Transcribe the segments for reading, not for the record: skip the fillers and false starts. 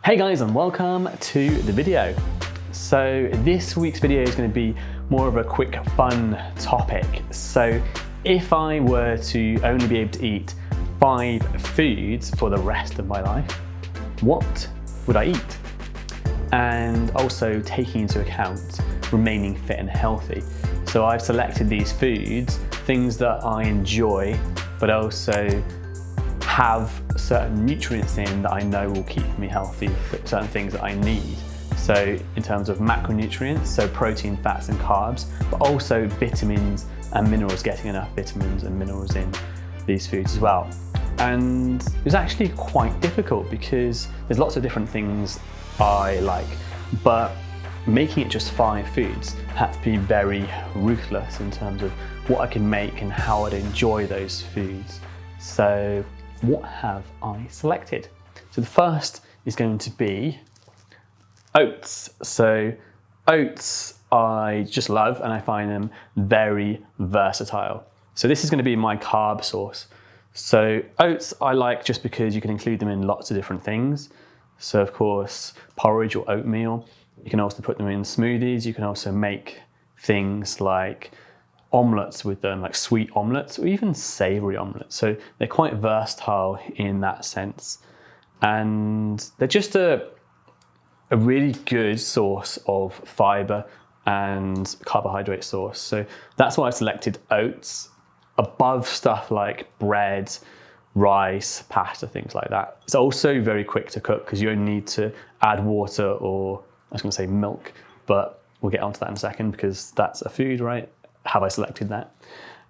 Hey guys, and welcome to the video. So this week's video is going to be more of a quick fun topic. So if I were to only be able to eat 5 foods for the rest of my life, what would I eat? And also taking into account remaining fit and healthy. So I've selected these foods, things that I enjoy, but also have certain nutrients in that I know will keep me healthy, certain things that I need. So in terms of macronutrients, so protein, fats and carbs, but also vitamins and minerals, getting enough vitamins and minerals in these foods as well. And it was actually quite difficult because there's lots of different things I like, but making it just 5 foods had to be very ruthless in terms of what I can make and how I'd enjoy those foods. So what have I selected? So the first is going to be oats. So oats I just love and I find them very versatile. So this is going to be my carb source. So oats I like just because you can include them in lots of different things. So of course, porridge or oatmeal. You can also put them in smoothies. You can also make things like omelettes with them, like sweet omelettes or even savory omelettes. So they're quite versatile in that sense. And they're just a really good source of fiber and carbohydrate source. So that's why I selected oats above stuff like bread, rice, pasta, things like that. It's also very quick to cook because you only need to add water, or I was going to say milk, but we'll get onto that in a second because that's a food, right? Have I selected that?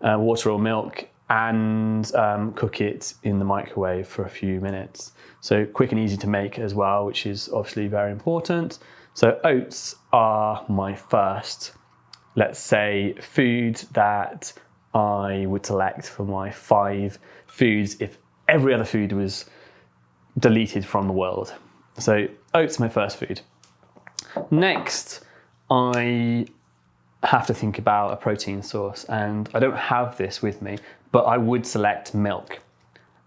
Water or milk, and cook it in the microwave for a few minutes. So quick and easy to make as well, which is obviously very important. So oats are my first, let's say, food that I would select for my 5 foods if every other food was deleted from the world. So oats are my first food. Next, I have to think about a protein source, and I don't have this with me, but I would select milk.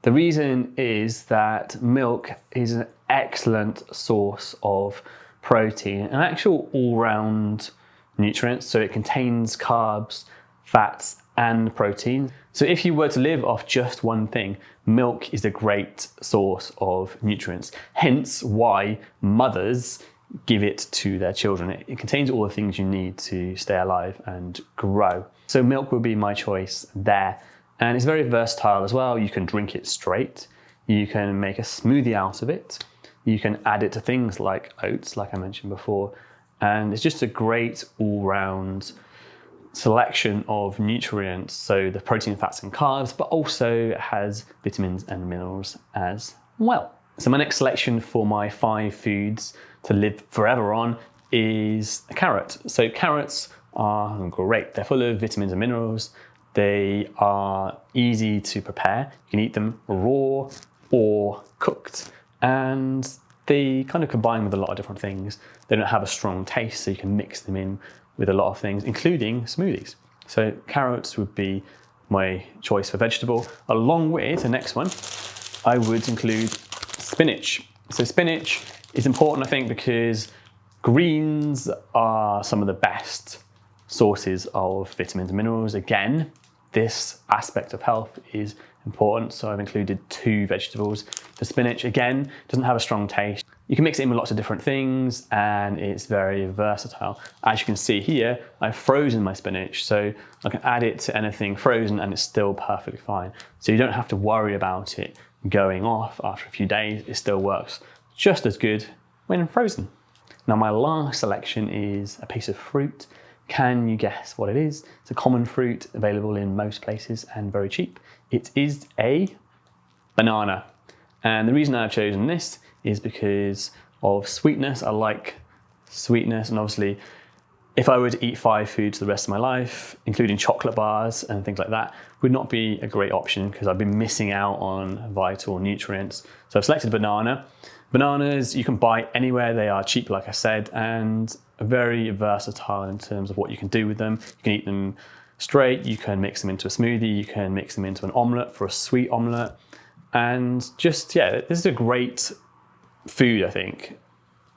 The reason is that milk is an excellent source of protein, an actual all-round nutrient, so it contains carbs, fats and protein. So if you were to live off just one thing, milk is a great source of nutrients. Hence why mothers give it to their children. It contains all the things you need to stay alive and grow. So milk would be my choice there. And it's very versatile as well. You can drink it straight. You can make a smoothie out of it. You can add it to things like oats, like I mentioned before. And it's just a great all-round selection of nutrients. So the protein, fats and carbs, but also has vitamins and minerals as well. So my next selection for my 5 foods to live forever on is a carrot. So carrots are great. They're full of vitamins and minerals. They are easy to prepare. You can eat them raw or cooked. And they kind of combine with a lot of different things. They don't have a strong taste, so you can mix them in with a lot of things, including smoothies. So carrots would be my choice for vegetable. Along with the next one, I would include spinach. So spinach is important, I think, because greens are some of the best sources of vitamins and minerals. Again, this aspect of health is important, so I've included 2 vegetables. The spinach, again, doesn't have a strong taste. You can mix it in with lots of different things and it's very versatile. As you can see here, I've frozen my spinach, so I can add it to anything frozen and it's still perfectly fine. So you don't have to worry about it going off after a few days. It still works just as good when frozen. Now my last selection is a piece of fruit. Can you guess what it is? It's a common fruit available in most places and very cheap. It is a banana. And the reason I've chosen this is because of sweetness. I like sweetness, and obviously if I were to eat 5 foods the rest of my life, including chocolate bars and things like that, would not be a great option because I'd be missing out on vital nutrients. So I've selected banana. Bananas you can buy anywhere. They are cheap, like I said, and very versatile in terms of what you can do with them. You can eat them straight, you can mix them into a smoothie, you can mix them into an omelette for a sweet omelette. And just, yeah, this is a great food, I think.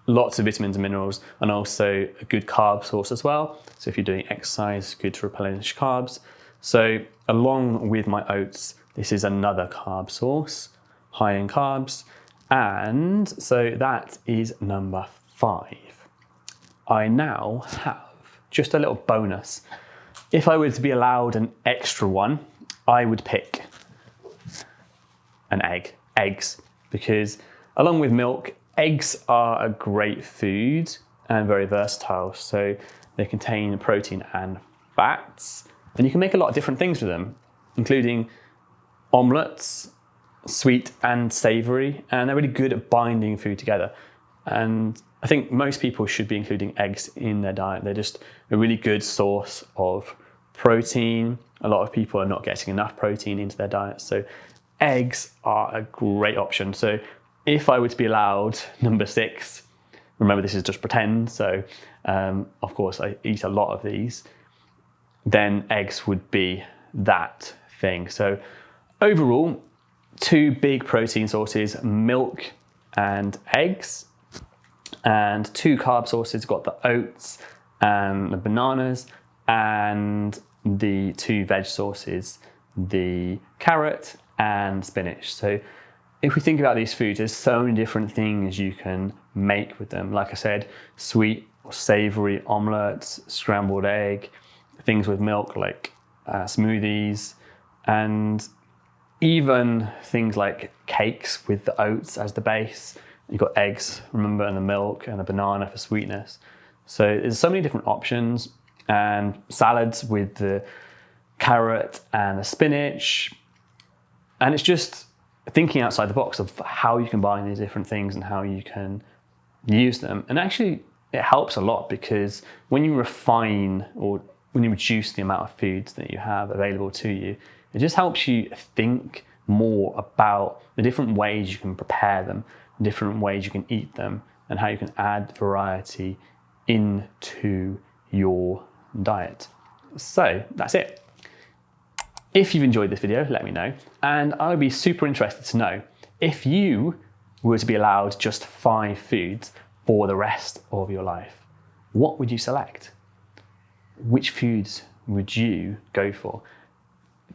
Lots of vitamins and minerals, and also a good carb source as well. So if you're doing exercise, good to replenish carbs. So along with my oats, this is another carb source, high in carbs. And so that is number 5. I now have just a little bonus. If I were to be allowed an extra one, I would pick an eggs, because along with milk, eggs are a great food and very versatile. So they contain protein and fats, and you can make a lot of different things with them, including omelets, sweet and savory, and they're really good at binding food together. And I think most people should be including eggs in their diet. They're just a really good source of protein. A lot of people are not getting enough protein into their diet, so eggs are a great option. So if I were to be allowed number 6, remember this is just pretend, so of course I eat a lot of these, then eggs would be that thing. So overall, 2 big protein sources, milk and eggs, and 2 carb sources, got the oats and the bananas, and the 2 veg sources, the carrot and spinach. So if we think about these foods, there's so many different things you can make with them. Like I said, sweet or savory omelets, scrambled egg, things with milk like smoothies, and even things like cakes with the oats as the base. You've got eggs, remember, and the milk and the banana for sweetness. So there's so many different options, and salads with the carrot and the spinach. And it's just thinking outside the box of how you combine these different things and how you can use them. And actually it helps a lot, because when you refine or when you reduce the amount of foods that you have available to you, it just helps you think more about the different ways you can prepare them, different ways you can eat them, and how you can add variety into your diet. So that's it. If you've enjoyed this video, let me know. And I would be super interested to know, if you were to be allowed just 5 foods for the rest of your life, what would you select? Which foods would you go for?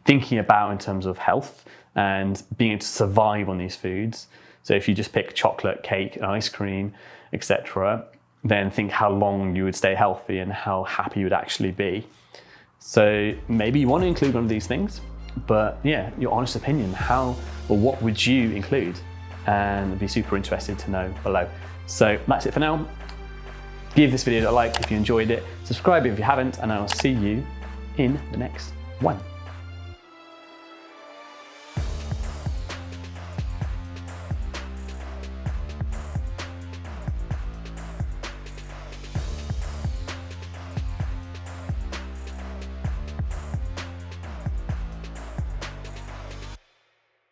Thinking about in terms of health and being able to survive on these foods. So if you just pick chocolate, cake, and ice cream, etc., then think how long you would stay healthy and how happy you would actually be. So maybe you want to include one of these things, but yeah, your honest opinion, what would you include? And I'd be super interested to know below. So that's it for now. Give this video a like if you enjoyed it, subscribe if you haven't, and I'll see you in the next one.